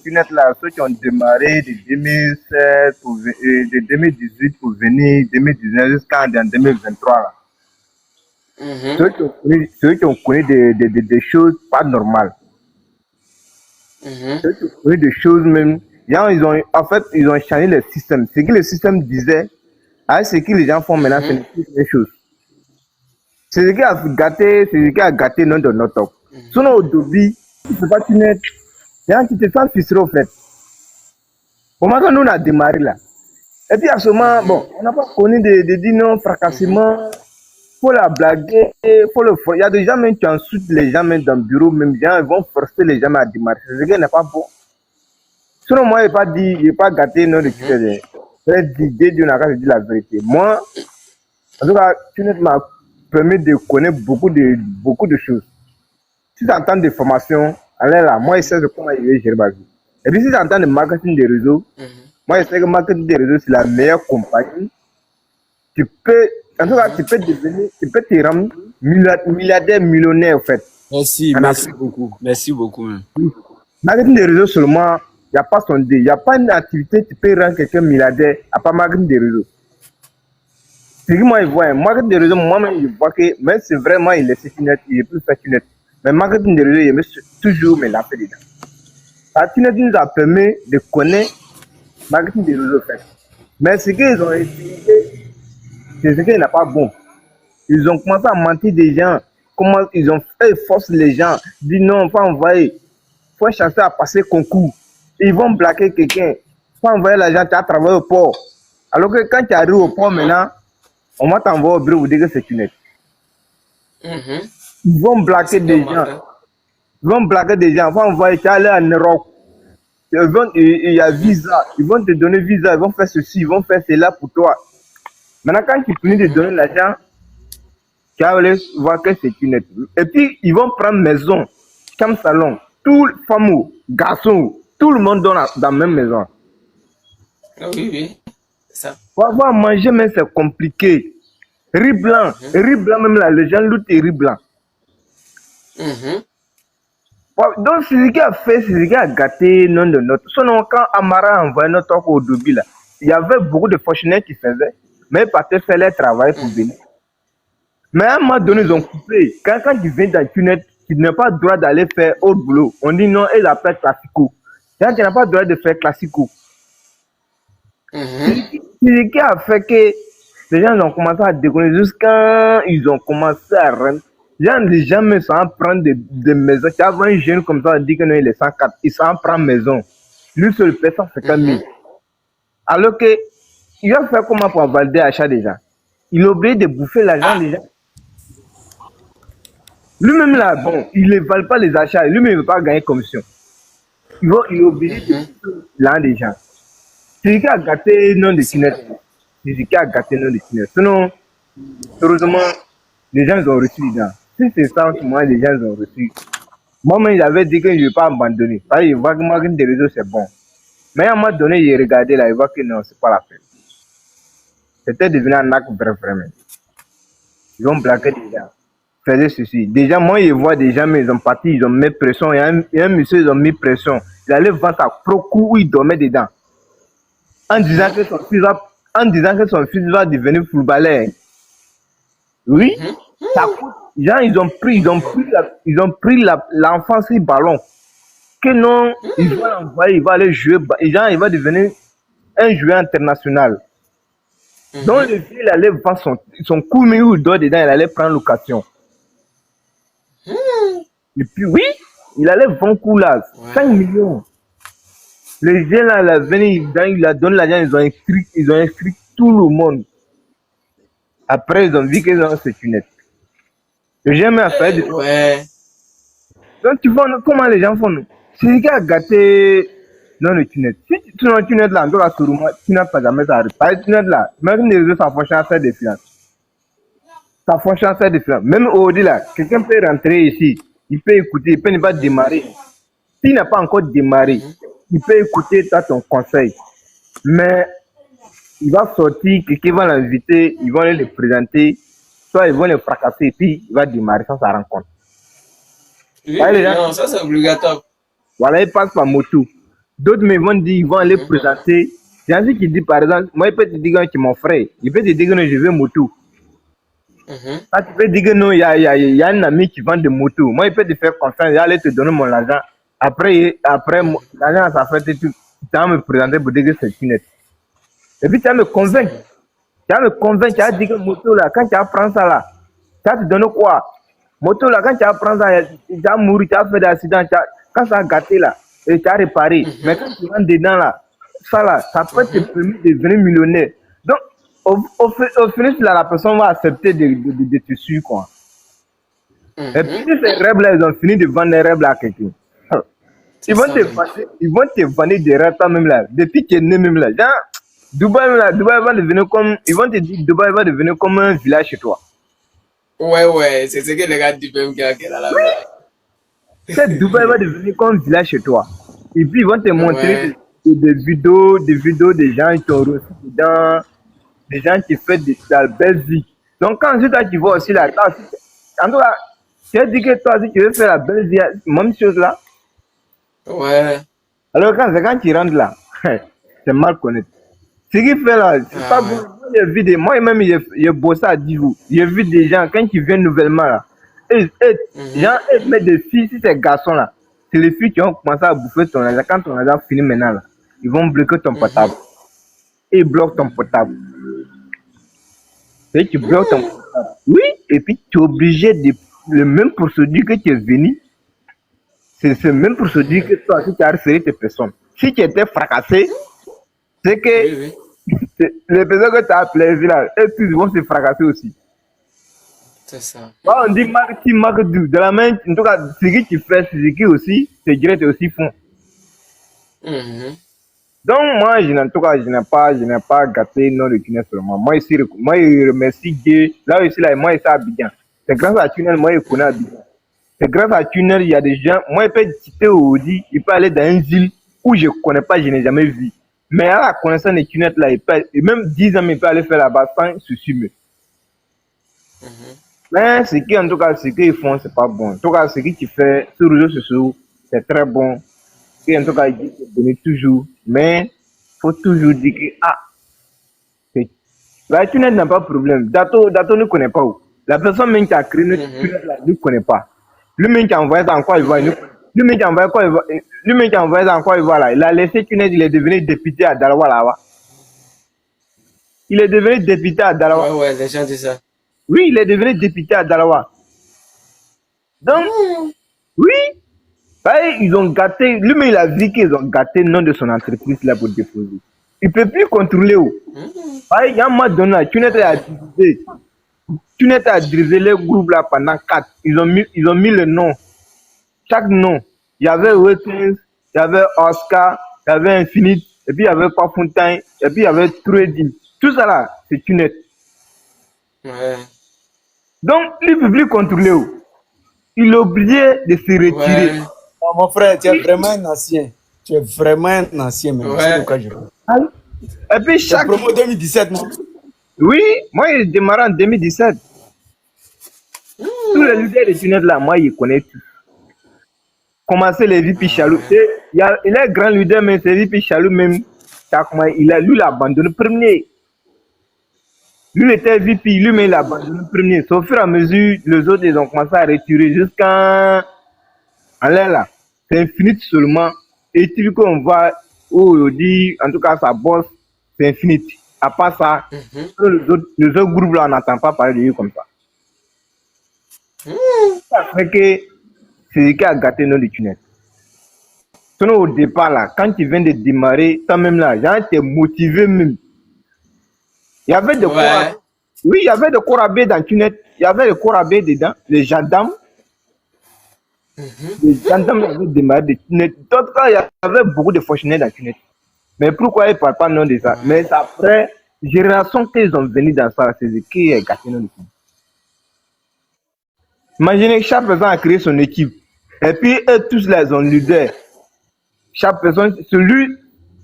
tunnels là, ceux qui ont démarré de 2016 de 2018 pour venir 2019 jusqu'en 2023 là. Mhm. Ceux qui ont connu des choses pas normales. Mhm. Ceux qui ont connu des choses même. En fait, ils ont changé le système. Ce que le système disait, avec ce que les gens font maintenant, ce Mhm. n'est plus les choses. C'est ce qui a gâté notre top. Mhm. Sinon, au début, il ne faut pas tunnel. Les gens qui te sentent frustrés au fait. Au moment où nous on a démarré là. Et puis à ce moment, bon, Mhm. on n'a pas connu de dire non, Mhm. fracassement, faut la blaguer, faut le faire. Il y a des gens même qui insultent les gens même dans le bureau, même les gens ils vont forcer les gens à démarrer. C'est ce qui n'est pas bon. Sinon, moi, je n'ai pas gâté non de Mhm. tunnel. Dès Dieu n'a pas dit la vérité. Moi, en tout cas, tunnel m'a permis de connaître beaucoup de choses. Si tu entends des formations, allez là, moi, je sais comment je vais gérer ma vie. Et puis si tu entends des marketing des réseaux, Mhm. moi, je sais que le marketing des réseaux, c'est la meilleure compagnie. Tu peux, en tout cas, Mhm. tu peux te rendre milliardaire, millionnaire, en fait, Merci, en merci Afrique. beaucoup. Merci beaucoup, même. Oui. Marketing des réseaux seulement, il n'y a pas son dé. Il n'y a pas une activité qui peut rendre quelqu'un milliardaire à part marketing des réseaux. C'est que moi, je vois, marketing des réseaux, moi-même, je vois que, même si vraiment il est net, il est plus fait net. Mais marketing des réseaux, il me toujours me la fait dedans. La Tinet nous a permis de connaître le marketing des réseaux fait. Mais ce qu'ils ont utilisé, c'est ce qui n'est pas bon. Ils ont commencé à mentir des gens. Comment ils ont fait force les gens. Dit non, il faut envoyer. Il faut chercher à passer concours. Ils vont blaquer quelqu'un. Il faut envoyer l'argent, tu as travaillé au port. Alors que quand tu arrives au port maintenant, on va t'envoyer au bureau pour dire que c'est une aide. Mhm. Ils vont blaquer C'est un des gens. matin. Ils vont blaquer des gens. Il faut envoyer, tu es allé en Europe. Il y a Mhm. visa. Ils vont te donner visa. Ils vont faire ceci. Ils vont faire cela pour toi. Maintenant, quand tu finis de Mhm. donner l'argent, tu vas aller voir que c'est une aide. Et puis, ils vont prendre maison, comme salon. Tout femme, garçon, tout le monde dans la même maison. Ah oui, oui. Ça. Pour avoir manger, mais c'est compliqué. Mhm. Riz blanc même là, les gens lootent et riz blanc. Mhm. Donc, c'est ce qui a fait, c'est ce qui a gâté non de notre. Sinon, quand Amara a envoyé notre offre au début là, il y avait beaucoup de fonctionnaires qui faisaient, mais ils partaient faire leur travail pour Mhm. venir. Mais à un moment donné, ils ont Mhm. coupé. Quand tu viens dans Tunet, tu n'as pas le droit d'aller faire autre boulot. On dit non, ils appellent classico. Quand tu n'as pas le droit de faire classico. C'est Mhm. ce qui a fait que les gens ont commencé à déconner jusqu'à ils ont commencé à rentrer. Les gens me sont prendre des maisons. Tu as vu un jeune comme ça, il dit que non, il est 104. Il s'en prend maison. Lui seul paie 150 000. Mhm. Alors que, il va faire comment pour valider l'achat des gens? Il a oublié de bouffer l'argent Ah. des gens. Lui-même là, bon, il ne valide pas les achats. Lui-même, il ne veut pas gagner commission. Il est obligé de Mhm. bouffer l'argent des gens. C'est ce qui a gâté non de C'est Tunet. vrai. C'est ce qui a gâté non de Tunet. Sinon, heureusement, les gens ont reçu dedans. Si c'est ça, en ce moment, les gens ont reçu. Moi-même, j'avais dit que je ne vais pas abandonner. Parce que je vois que marketing des réseaux, c'est bon. Mais à un moment donné, j'ai regardé là, je vois que non, c'est pas la peine. C'était devenu un acte vrai, vraiment. Ils ont blagué des gens. Faisaient ceci. Déjà, moi, je vois des gens, mais ils ont parti, ils ont mis pression. Il y a un monsieur, ils ont mis pression. Il allait vendre sa propre où il dormait dedans. En disant Mhm. que son fils va devenir footballeur. Oui, Mhm. ça coûte. Genre, ils ont pris l'enfant sur ballon. Que non, ils vont l'envoyer, il va aller jouer. Genre, il va devenir un joueur international. Donc, Mhm. le vieux, il allait vendre son coup, mais où il dort dedans, il allait prendre location. Mhm. Et puis, oui, il allait vendre coup là, 5 Wow. millions. Les gens là, là il a donné l'argent, ils ont inscrit tout le monde. Après, ils ont vu que non, c'est une aide. J'ai jamais affaire de. Ouais. Donc, tu vois comment les gens font. C'est ce qui a gâté dans le tunnel. Si tu es dans le tunnel là, dans la Suruma, tu n'as pas jamais ça. Par le tunnel là, même les réseaux, ça fonctionne à faire des finances. Ça fonctionne à faire des finances. Même aujourd'hui là, quelqu'un peut rentrer ici, il peut écouter, il peut ne pas démarrer. S'il n'a pas encore démarré, Mhm. il peut écouter ton conseil. Mais il va sortir, quelqu'un va l'inviter, ils vont aller le présenter, soit ils vont le fracasser et puis il va démarrer sans sa rencontre. Oui, Voyez les oui, gens, non, ça c'est obligatoire. voilà, il passe par moto. D'autres me vont dire, ils vont aller présenter. C'est ainsi qui dit, par exemple, moi, il peut te dire que tu es mon frère. Il peut te dire que non, je veux moto. Mhm. Ah, tu peux dire que non, il y a un ami qui vend des motos. Moi, il peut te faire confiance, il va aller te donner mon argent. Après l'argent, ça fait tu vas me présenter pour dire que c'est une. Et puis, tu vas me convaincre. Tu vas me convaincre, tu vas dire que moto là, quand tu apprends ça là, ça te donne quoi? Moto là, quand tu apprends ça, tu vas mourir, tu as fait des accidents, quand ça a gâté là, et tu as réparé. Mais quand tu rentres dedans là, ça là, ça peut te permettre de devenir millionnaire. Donc, au final, là, la personne va accepter de te suivre quoi. Et puis, Mhm. ces rêves là, ils ont fini de vendre les rêves là à quelqu'un. C'est ça, même. Ils vont te vendre des rêves toi-même là, depuis que tu es né même là. Genre, Dubaï, là, Dubaï va devenir comme, ils vont te dire, Dubaï va devenir comme un village chez toi. Ouais, c'est ce que les gars disent même qu'il y a là-bas. Cette Dubaï va devenir comme un village chez toi. Et puis ils vont te montrer Ouais. des vidéos des gens qui ont reçu dedans, des gens qui font de la belle vie. Donc quand toi tu vois aussi là, en tout cas, tu as dit que toi si tu veux faire la belle vie, même chose là. Ouais. Alors quand tu rentres là, c'est mal connaître. Ce qu'il fait là, c'est pas Ah bon. ouais. Moi-même, j'ai bossé à Divo. J'ai vu des gens, quand ils viennent nouvellement là, Mhm. gens, mettent des filles, si c'est garçons là, c'est les filles qui ont commencé à bouffer ton argent. Quand ton argent finit maintenant là, ils vont bloquer ton portable. Mhm. Et ils bloquent ton portable. Et tu bloques ton portable. Oui, et puis tu es obligé de, le même procédure que tu es venu, c'est ce même procédure que toi, si tu as référé tes personnes. Si tu étais fracassé, c'est que Oui, oui. les personnes que tu as appelées là, elles tous vont se fracasser aussi. C'est ça. Quand on dit marketing, marketing, de la main, en tout cas, ce que tu fais, c'est qui aussi, tes directs aussi font. Mhm. Donc, moi, en tout cas, je n'ai pas gâté non le Tunnel seulement. Moi, ici, moi, je remercie Dieu. Là, ici, là, moi, ici, à Abidjan. C'est grâce à Tunnel, moi, je connais Abidjan. C'est grâce à Tunnel, il y a des gens, moi, il peut quitter Audi, il peut aller dans une ville où je ne connais pas, je n'ai jamais vu. Mais à la connaissance des Tunnel, là, il peut, et même 10 ans, il peut aller faire là-bas sans souci. Mhm. Mais ce qui, en tout cas, ce qu'ils font, c'est pas bon. En tout cas, ce que tu fais sur les réseaux sociaux, c'est très bon. Et en tout cas, ils disent que donner toujours. Mais, il faut toujours dire que, la tunnel n'a pas de problème. Dato ne connaît pas où. La personne même qui a créé notre Mhm. tunnel là, ne connaît pas. Lui même qui a envoyé ça en quoi il voit, Mhm. lui même qui a envoyé quoi il voit, lui même qui a envoyé ça en quoi il voit là. Il a laissé tunnel, il est devenu député à Dalawa là-bas. Il est devenu député à Dalawa. Ouais, les gens disent ça. Oui, il est devenu député à Dalawa. Donc, Mhm. oui, ils ont gâté, lui-même il a dit qu'ils ont gâté le nom de son entreprise là pour déposer. Il ne peut plus contrôler où. Mhm. Il y a un moment donné, tu n'es à diriger les groupes là pendant 4. Ils ont mis le nom. Chaque nom. Il y avait Wilkins, il y avait Oscar, il y avait Infinite, et puis il y avait pas Fontaine, et puis il y avait Trading. Tout ça là, c'est Tunet. Ouais. Donc, il ne peut plus contrôler où. Il est obligé de se retirer. Ouais. Non, mon frère, tu es vraiment un ancien. Tu es vraiment un ancien, même. C'est Ouais. pourquoi je. Et puis C'est chaque. promo 2017, non? Oui, moi j'ai démarré en 2017. Tous les leaders de Tunet là, moi, ils connaissent tout. Commencer les vies Ah Pichalou. ouais. Il est grand leader, mais c'est vies Pichalou même. Lui, il a abandonné premier. Lui, il était VP, lui, mais il a abandonné premier. C'est au fur et à mesure, les autres, ils ont commencé à retirer jusqu'à. Allez là, c'est Infinite seulement. Et tu vois qu'on voit où on dit, en tout cas, sa boss, c'est Infinite. À part ça, Mhm. les autres groupes là, on n'entend pas parler de lui comme ça. Mhm. Ça fait que c'est ce qui a gâté nos tunnels. Sinon, au départ, là, quand tu viens de démarrer, toi-même là, genre, t'es motivé même. Il y avait des cours à... Ouais. Oui, il y avait des cours à B dans tunnel. Il y avait des cours à B dedans. Les gendarmes. Mhm. Les gendarmes avaient démarré des tunnels. D'autres cas, il y avait beaucoup de fonctionnaires dans tunnel. Mais pourquoi ils ne parlent pas non de ça? Ouais. Mais c'est après, génération qu'ils ont venu dans ça, c'est ce qui est gâté dans le tunnel. Imaginez que chaque personne a créé son équipe. Et puis, eux tous là, ils ont leader. Chaque personne,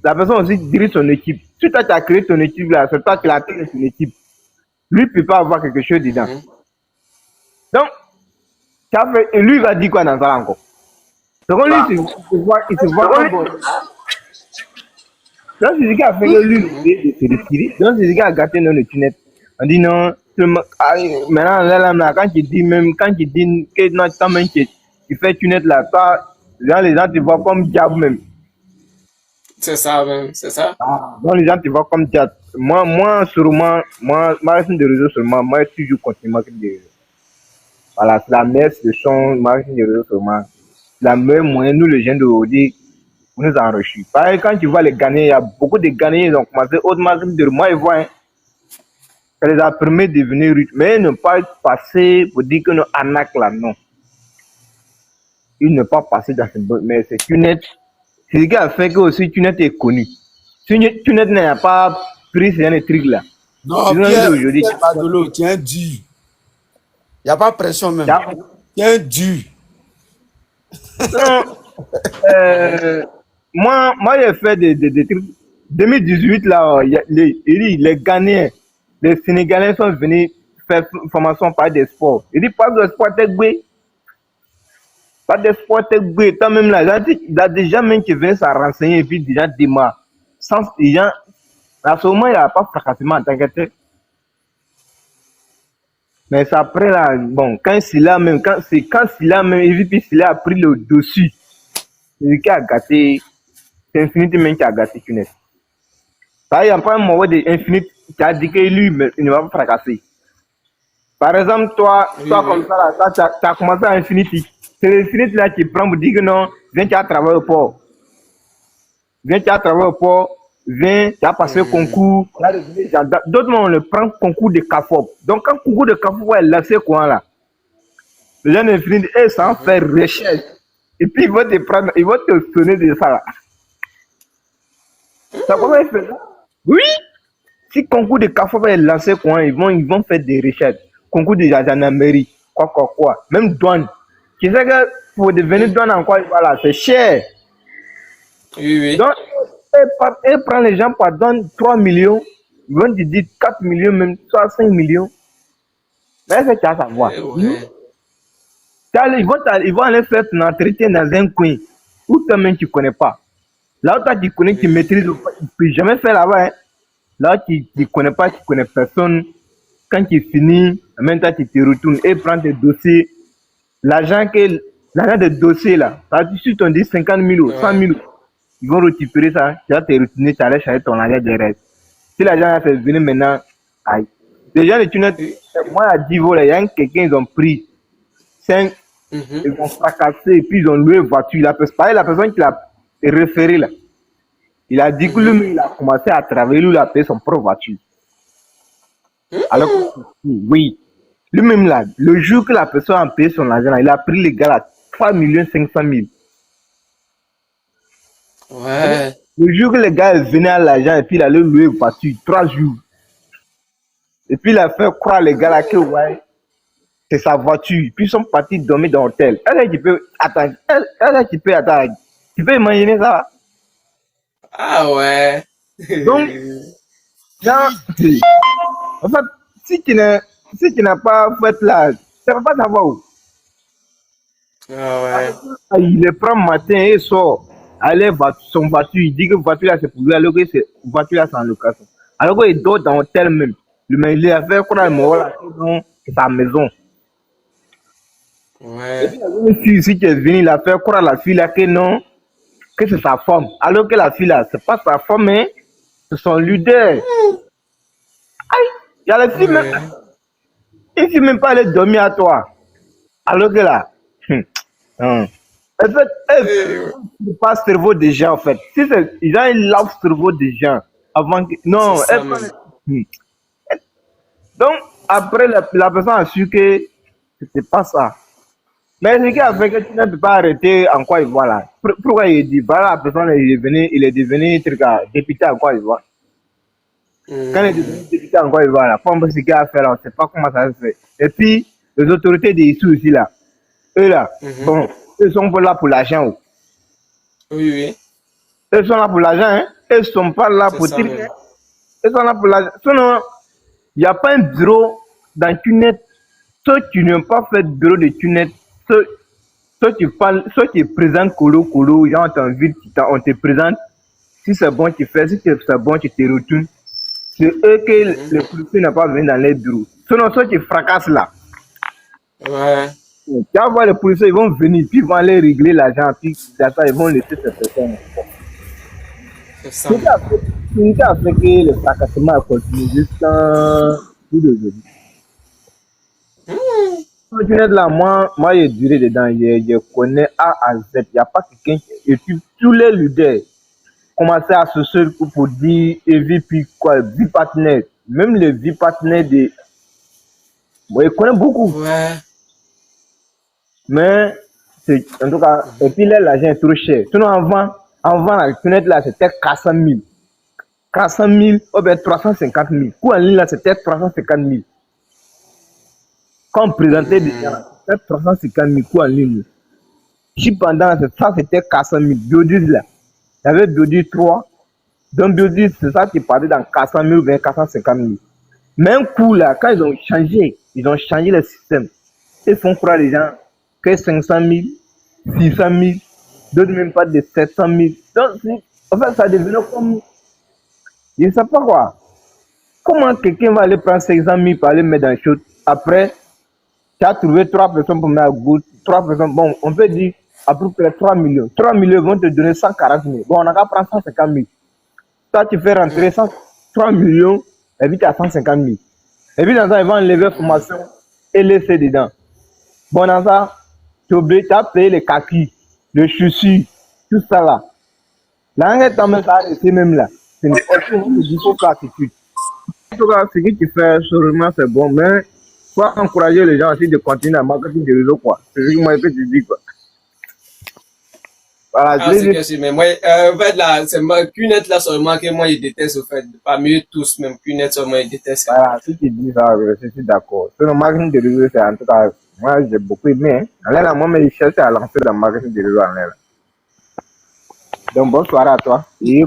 la personne aussi dirige son équipe. Si toi, tu as créé ton équipe là, c'est toi qui l'as créé ton équipe. Lui ne peut pas avoir quelque chose dedans. Mhm. Donc, et lui, il va dire quoi dans ça encore? Donc, lui, il se voit comme bon. Donc, c'est ce qui a fait que lui, de se retirer. Donc, c'est ce qui a gâté dans le tunnel. On dit non, maintenant, là, quand tu dis que non, toi-même, tu fais tunnel là, toi, les gens te voient comme diable même. C'est ça même, c'est ça. Donc, les gens te voient comme diable. Moi, sûrement, marketing de réseau seulement, moi, j'ai toujours continué marketing de réseau. Voilà, c'est la meilleure solution, marketing de réseau seulement. La meilleure moyen, nous, les jeunes d'aujourd'hui, pour nous enrichir. Pareil, quand tu vois les Ghanéens, il y a beaucoup de Ghanéens, ils ont commencé autre marketing de réseau. Moi, ils voient, hein, ça les a permis de devenir riches. Mais ne pas passer pour dire que nous arnaque là, non. Ils ne pas passer dans cette bonne. Mais c'est Tunet. C'est ce qui a fait que aussi Tunet est connu. Si Tunet n'a pas pris ce truc là. Non, Pierre Badolo, tiens dur. Il n'y a pas de pression même. Tiens dur. Non, moi j'ai fait des trucs. 2018 là, les Ghanéens, les Sénégalais sont venus faire formation par des sports. Il dit pas de sport technique. Pas de sport technique. Toi-même là, il y a des gens même qui viennent s'en renseigner et puis déjà démarrent. Sans les gens, à ce moment, il n'y a pas fracassement en tant que tel. Mais c'est après là, bon, quand Silla même, et puis Silla a pris le dessus, c'est lui qui a gâté, c'est Infinity même qui a gâté Tunis. Ça y a pas un moment de Infinity qui a dit que lui, il ne va pas fracasser. Par exemple, toi comme ça là, tu as commencé à Infinity. C'est Infinity là qui prend pour dire que non, viens, tu as travaillé au port. Viens, tu as travaillé au port. Viens, tu as passé le concours. D'autres, on le prend concours de CAFOP. Donc, quand concours de CAFOP est lancé quoi là, les gens d'infinity, sans faire recherche. Et puis, ils vont te prendre, ils vont te sonner de ça là. Ça comment ils font ça? Oui! Si concours de CAFOP est lancé quoi, ils vont faire des recherches. Concours de gendarmerie, quoi. Même douane. Tu sais que pour devenir douane encore, voilà, c'est cher. Oui. Donc, et prend les gens par donne 3 millions, ils vont te dire 4 millions, même soit 5 millions. Mais est-ce que tu as à savoir? Ils vont aller faire ton entretien dans un coin où toi-même tu ne connais pas. Là où toi tu connais, tu maîtrises, tu ne peux jamais faire là-bas. Hein. Là où tu ne connais pas, tu ne connais personne. Quand tu finis, en même temps tu te retournes et prends tes dossiers. L'argent des dossiers là, si tu dis 50 000 ou 100 000. Ils vont récupérer ça, tu vas te retourner, tu vas aller chercher ton argent direct. Si l'argent a fait venir maintenant, aïe. Les gens de Tunis, moi à Divo, il y a quelqu'un, ils ont pris 5, ils ont fracassé, et puis ils ont loué une voiture. La personne qui l'a référé là, il a dit que lui, il a commencé à travailler, lui, il a payé son propre voiture. Alors que, oui, lui-même là, le jour que la personne a payé son argent, il a pris les gars là, 3 500 000. Ouais. Le jour que les gars venaient à l'argent et puis il allait louer une voiture, 3 jours. Et puis il a fait croire les gars là que ouais, c'est sa voiture. Puis ils sont partis dormir dans l'hôtel. Est-ce que tu peux attendre? Tu peux imaginer ça? Ah ouais. Donc, là, en fait, si tu n'as pas fait là, tu ne vas pas savoir où. Ah ouais. Il le prend matin et sort. Allez, son voiture, il dit que voiture là c'est pour lui, alors que c'est voiture là c'est en location. Alors qu'il dort dans l'hôtel même. Il a fait croire là, c'est sa maison. Ouais. Et puis, la fille ici qui est venue, il a fait croire à la fille là que non, que c'est sa femme. Alors que la fille là, c'est pas sa femme, mais c'est son leader. Aïe, il y a la fille même. Il ne faut même pas aller dormir à toi. Alors que là, en fait, elle pas le cerveau des gens, en fait. Si ils ont un lave cerveau des gens avant que. Non, donc, après, la personne a su que c'était pas ça. Mais ce qui a fait que tu ne peux pas arrêter en Côte d'Ivoire là. Pourquoi il dit, voilà, la personne il est devenu député en Côte d'Ivoire. Quand il est devenu député en Côte d'Ivoire là, comme ce qu'il a fait là, on ne sait pas comment ça se fait. Et puis, les autorités des Issous aussi là, eux là, bon, ils sont pas là pour l'argent. Oui. Ils sont là pour l'argent, hein. Ils ne sont pas là pour tirer. Ils sont là pour l'argent. Sinon, il n'y a pas un bureau dans Tunet. Soit tu n'as pas fait de bureau de Tunet, soit tu parles, soit tu présentes Colo, genre on t'invite, on te présente, Si c'est bon, tu fais. Si c'est bon, tu te retournes. C'est eux que le policier n'a pas venu dans les bureaux. Sinon, soit tu fracasses là. Ouais, Tu vas voir les policiers, ils vont venir, puis ils vont aller régler l'argent, puis ils vont laisser ces personnes. c'est ça. Ce qui a fait que le fracassement a continué jusqu'à tout d'aujourd'hui. Internet là, moi, j'ai duré dedans, je connais A à Z. Il n'y a pas quelqu'un qui. Et puis, tous les leaders commençaient à se seul pour dire EVP, quoi, vie partenaire. Même les vie partenaires de. Bon, je connais beaucoup. Ouais. Mais, en tout cas, et puis là, l'argent est trop cher. Sinon, avant Internet là, c'était 400 000. 400 000, ou bien 350 000. Coup en ligne là, c'était 350 000. Quand on présentait des gens, c'était 350 000 coups en ligne. Si pendant ça, c'était 400 000. Biodis là, il y avait Biodis 3. Donc Biodis, c'est ça qui parlait dans 400 000 ou bien 450 000. Mais un coup là, quand ils ont changé le système. Ils font croire les gens que 500 000, 600 000, d'autres même pas de 700 000. Donc, en fait, ça devenait comme. Je ne sais pas quoi. Comment quelqu'un va aller prendre 500 000 pour aller mettre dans le chose. Après, tu as trouvé 3 personnes pour mettre à gauche. 3 personnes, bon, on peut dire à peu près 3 millions. 3 millions vont te donner 140 000. Bon, on a qu'à prendre 150 000. Toi, tu fais rentrer 3 millions et puis tu as 150 000. Et puis dans ça, ils vont enlever formation et laisser dedans. Bon, dans ça, tu as payé les kakis, les chaussures, tout ça là. L'engrais, t'en mets ça arrêté même là. C'est une option de faut faire attitude. En tout cas, ce que tu fais, sûrement, c'est bon, mais faut encourager les gens aussi de continuer à marketing des réseaux, quoi. C'est ce que moi que tu dis, quoi. Voilà, Ah, c'est que c'est, mais moi, en fait, là, c'est moi, Qnet, là, seulement que moi, je déteste, au fait. Parmi eux tous, même, Qnet, seulement, je déteste. voilà, si tu dis ça, je suis d'accord. Sur le marketing des réseaux, c'est en tout cas, moi, j'ai beaucoup aimé. Hein. En l'air, moi, mais je cherche à lancer dans le marketing des réseaux en l'air. Donc, bonne soirée à toi. Et